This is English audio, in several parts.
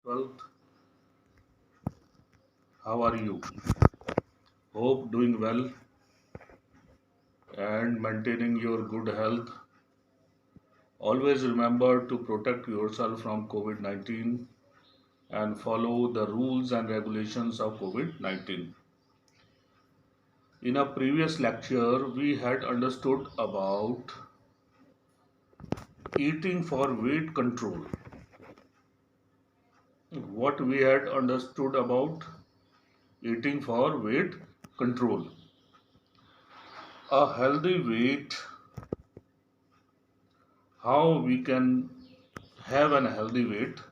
12th. How are you? Hope doing well and maintaining your good health. Always remember to protect yourself from COVID 19 and follow the rules and regulations of COVID 19. In a previous lecture, we had understood about eating for weight control. What we had understood about eating for weight control. A healthy weight, how we can have an healthy weight.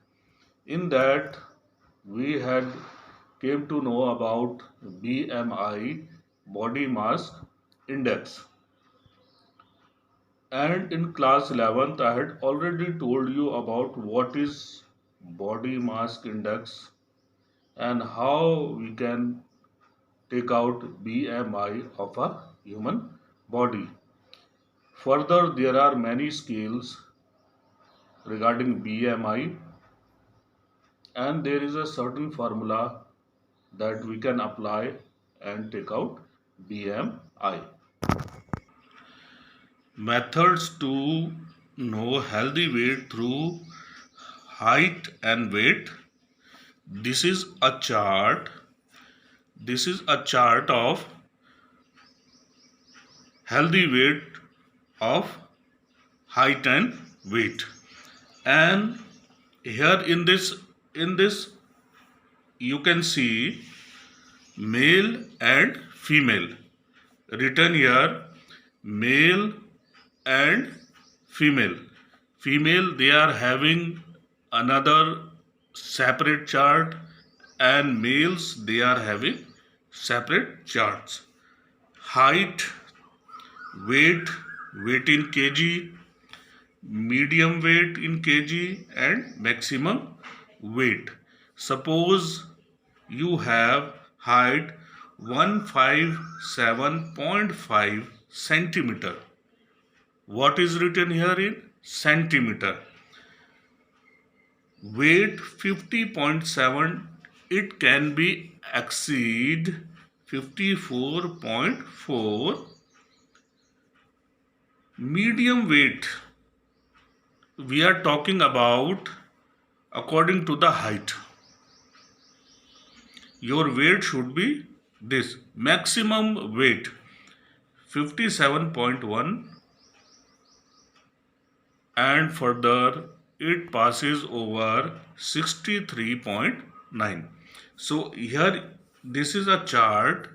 In that, we had came to know about BMI, body mass index. And in class 11th, I had already told you about what is body mass index and how we can take out BMI of a human body. Further, there are many scales regarding BMI, and there is a certain formula that we can apply and take out BMI. Methods to know healthy weight through height and weight. This is a chart. This is a chart of healthy weight of height and weight. And here in this you can see male and female written here, male and female. Female, they are having another separate chart, and males, they are having separate charts. Height, weight, weight in kg, medium weight in kg, and maximum weight. Suppose you have height 157.5 centimeter. What is written here in centimeter? Weight 50.7, it can be exceed 54.4. Medium weight, we are talking about according to the height. Your weight should be this. Maximum weight 57.1, and further it passes over 63.9. So here this is a chart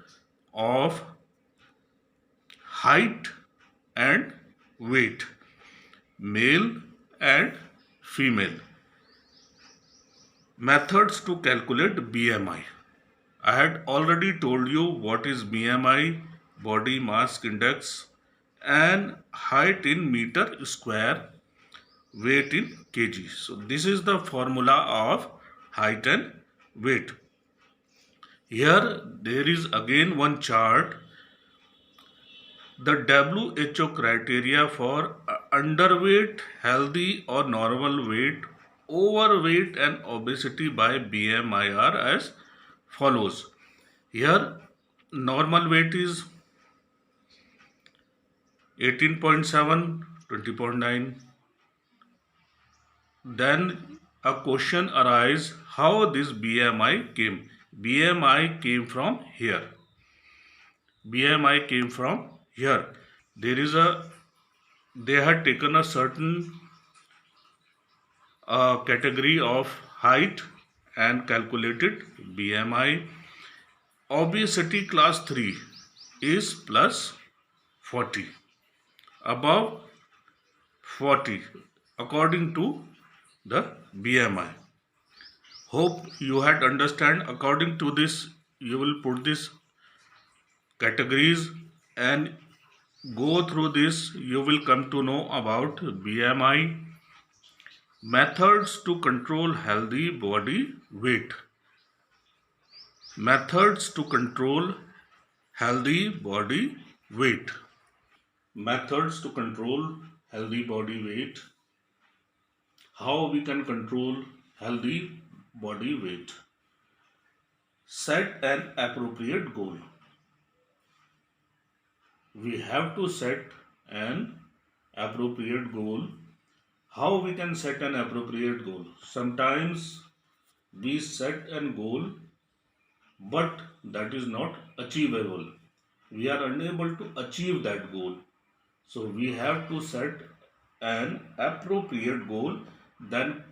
of height and weight, male and female. Methods to calculate BMI. I had already told you what is BMI, body mass index, and height in meter square, weight in kg. So this is the formula of height and weight. Here there is again one chart. The WHO criteria for underweight, healthy or normal weight, overweight and obesity by BMI are as follows. Here normal weight is 18.7, 20.9. Then a question arises how this BMI came. BMI came from here. BMI came from here. They had taken a certain category of height and calculated BMI. Obesity class 3 is plus 40, above 40 according to the BMI. Hope you had understand. According to this, you will put this categories and go through this. You will come to know about BMI. Methods to control healthy body weight. Methods to control healthy body weight. Methods to control healthy body weight. How we can control healthy body weight. Set an appropriate goal. We have to set an appropriate goal. How we can set an appropriate goal? Sometimes we set a goal, but that is not achievable. We are unable to achieve that goal. So we have to set an appropriate goal, then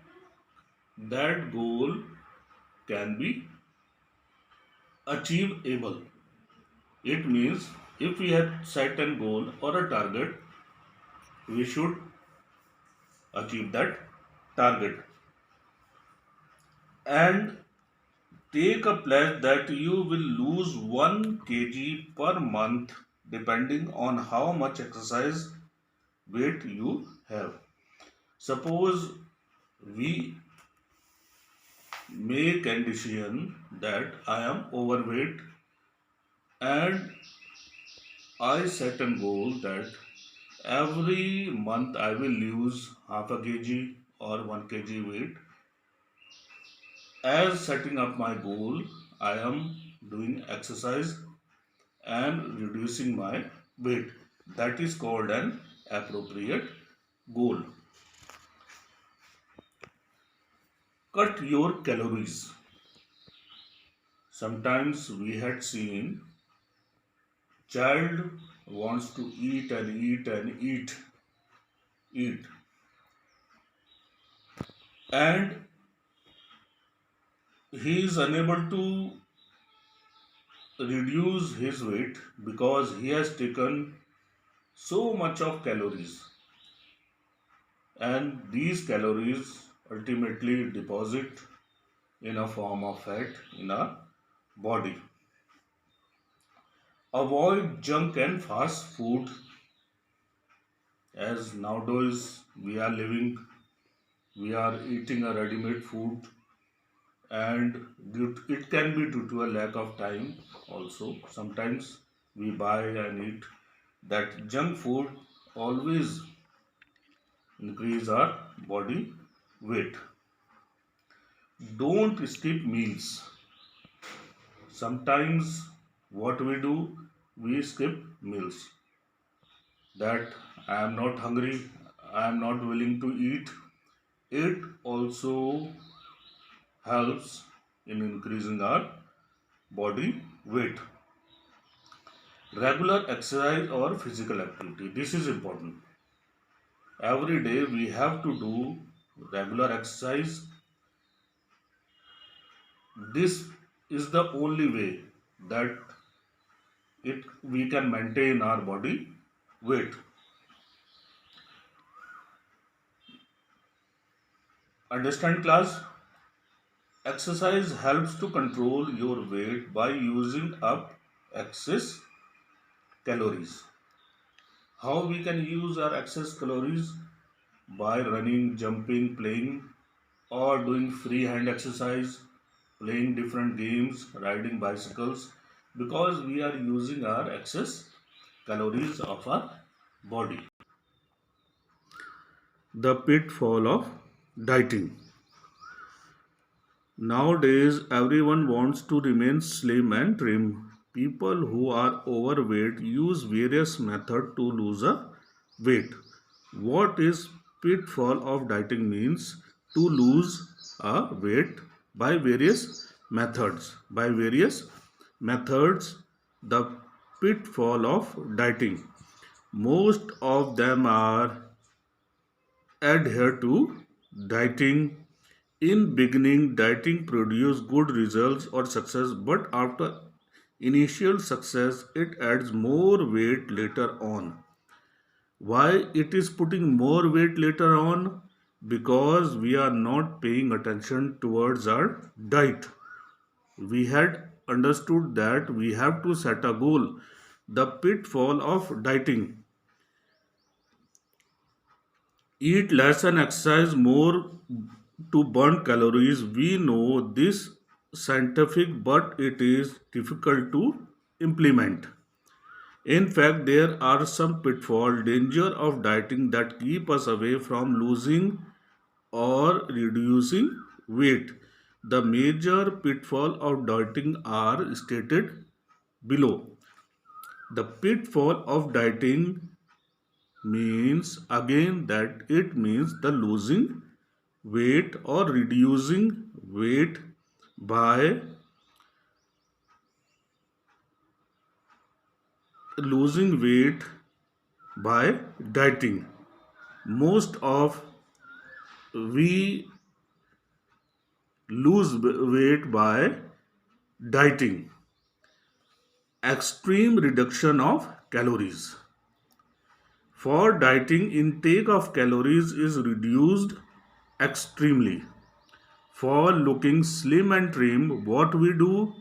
that goal can be achievable. It means if we have set a goal or a target, we should achieve that target. And take a pledge that you will lose 1 kg per month depending on how much exercise weight you have. Suppose we make a decision that I am overweight and I set a goal that every month I will lose half a kg or 1 kg weight. As setting up my goal, I am doing exercise and reducing my weight. That is called an appropriate goal. Cut your calories. Sometimes we had seen child wants to eat and eat and eat, and he is unable to reduce his weight because he has taken so much of calories, and these calories ultimately deposit in a form of fat in our body. Avoid junk and fast food. As nowadays we are eating a ready-made food, and it can be due to a lack of time also. Sometimes we buy and eat that junk food, always increase our body weight. Don't skip meals. Sometimes what we do, we skip meals. That I am not hungry, I am not willing to eat. It also helps in increasing our body weight. Regular exercise or physical activity. This is important. Every day we have to do regular exercise. This is the only way that we can maintain our body weight. Understand, class? Exercise helps to control your weight by using up excess calories. How we can use our excess calories? By running, jumping, playing, or doing free hand exercise, playing different games, riding bicycles, because we are using our excess calories of our body. The pitfall of dieting. Nowadays, everyone wants to remain slim and trim. People who are overweight use various methods to lose a weight. What is pitfall of dieting means? To lose a weight by various methods. By various methods, the pitfall of dieting. Most of them are adhere to dieting. In beginning, dieting produce good results or success, but after initial success, it adds more weight later on. Why it is putting more weight later on? Because we are not paying attention towards our diet. We had understood that we have to set a goal. The pitfall of dieting. Eat less and exercise more to burn calories. We know this scientific, but it is difficult to implement. In fact, there are some pitfall danger of dieting that keep us away from losing or reducing weight. The major pitfall of dieting are stated below. The pitfall of dieting means again that it means the losing weight or reducing weight by losing weight by dieting. Most of we lose weight by dieting. Extreme reduction of calories. For dieting, intake of calories is reduced extremely. For looking slim and trim, what we do?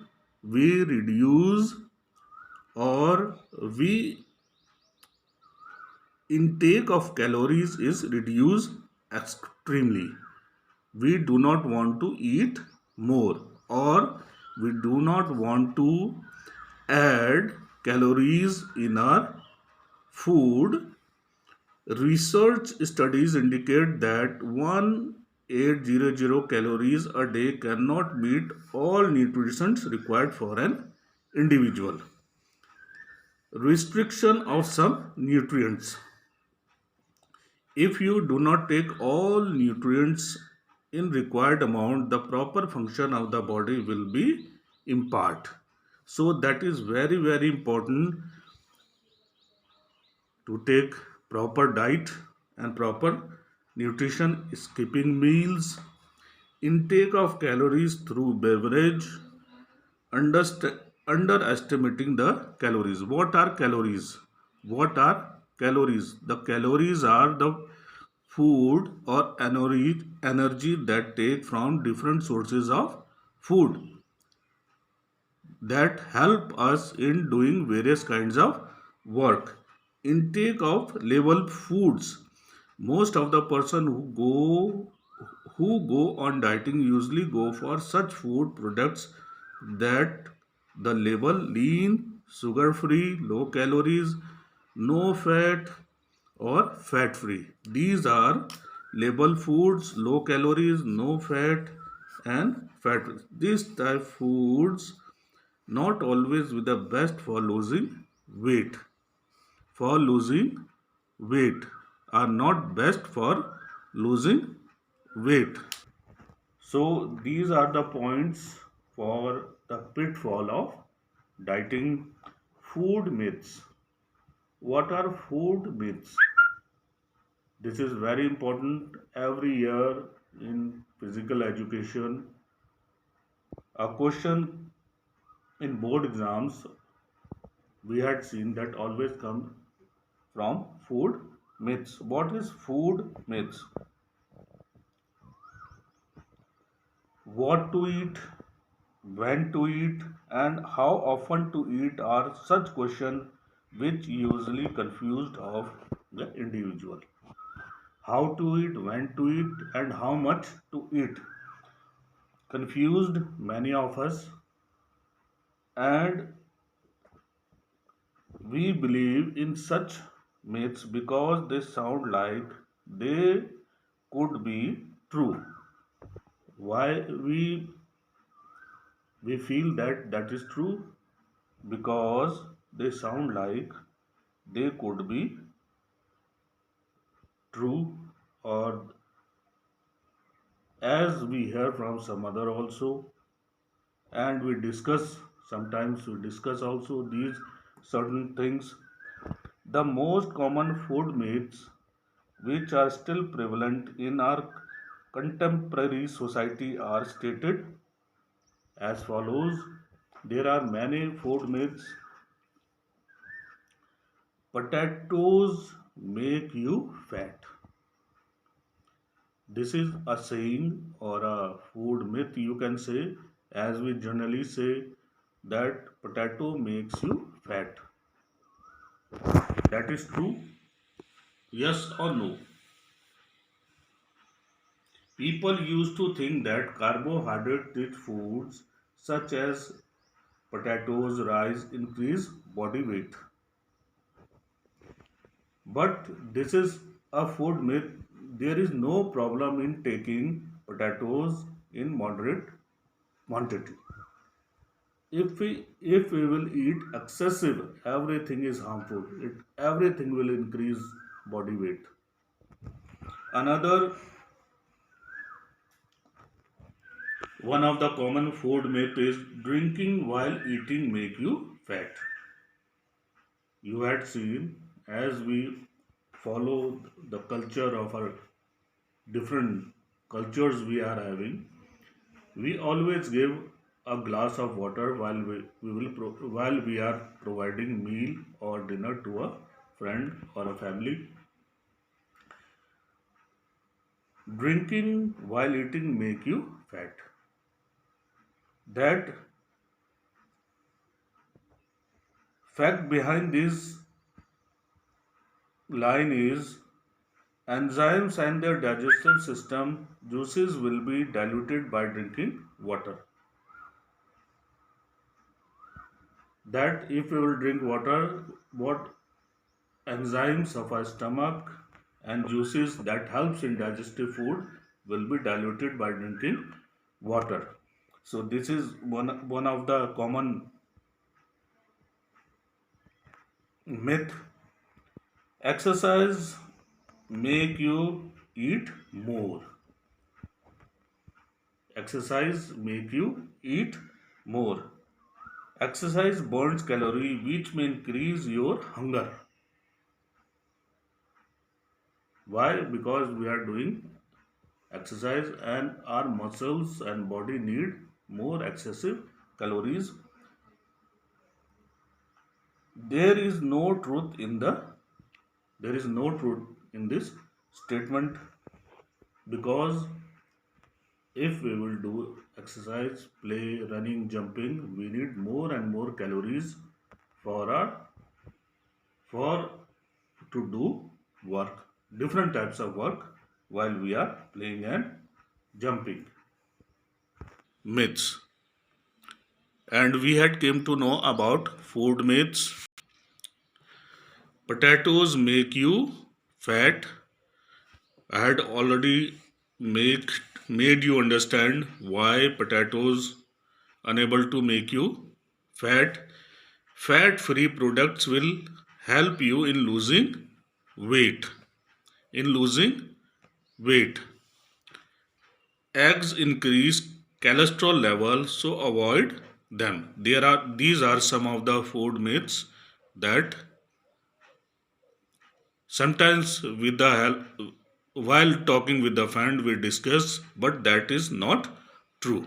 We reduce or we intake of calories is reduced extremely. We do not want to eat more or we do not want to add calories in our food. Research studies indicate that 1800 calories a day cannot meet all nutrients required for an individual. Restriction of some nutrients. If you do not take all nutrients in required amount, the proper function of the body will be impaired. So that is very important to take proper diet and proper nutrition, skipping meals, intake of calories through beverage, underestimating the calories. What are calories? What are calories? The calories are the food or energy that take from different sources of food that help us in doing various kinds of work. Intake of label foods. Most of the person who go on dieting usually go for such food products that the label lean, sugar free, low calories, no fat or fat free. These are label foods, low calories, no fat and fat free. These type foods not always be the best for losing weight. For losing weight are not best for losing weight. So these are the points for the pitfall of dieting. Food myths. What are food myths? This is very important every year in physical education. A question in board exams we had seen that always come from food myths. What is food myths? What to eat, when to eat, and how often to eat are such questions which usually confused of the individual. How to eat, when to eat, and how much to eat confused many of us, and we believe in such myths because they sound like they could be true. Why we feel that that is true? Because they sound like they could be true, or as we hear from some other also, and we discuss, sometimes we discuss also these certain things. The most common food myths which are still prevalent in our contemporary society are stated as follows. There are many food myths. Potatoes make you fat. This is a saying or a food myth, you can say, as we generally say that potato makes you fat. That is true? Yes or no? People used to think that carbohydrate rich foods such as potatoes, rice increase body weight. But this is a food myth. There is no problem in taking potatoes in moderate quantity. If we will eat excessive, everything is harmful. Everything will increase body weight. Another one of the common food myth is drinking while eating make you fat. You had seen, as we follow the culture of our different cultures we are having, we always give a glass of water while we are providing meal or dinner to a friend or a family. Drinking while eating make you fat. That fact behind this line is enzymes and their digestive system juices will be diluted by drinking water. That if we will drink water, what enzymes of our stomach and juices that helps in digestive food will be diluted by drinking water. So this is one of the common myth. Exercise make you eat more. Exercise make you eat more. Exercise burns calorie which may increase your hunger. Why? Because we are doing exercise and our muscles and body need more excessive calories. There is no truth in this statement, because if we will do exercise, play, running, jumping, we need more and more calories for our for to do work, different types of work while we are playing and jumping. Myths. And we had came to know about food myths. Potatoes make you fat. I had already make made you understand why potatoes unable to make you fat. Fat free products will help you in losing weight. In losing weight. Eggs increase cholesterol level, so avoid them. These are some of the food myths that sometimes with the help while talking with the friend we discuss, but that is not true.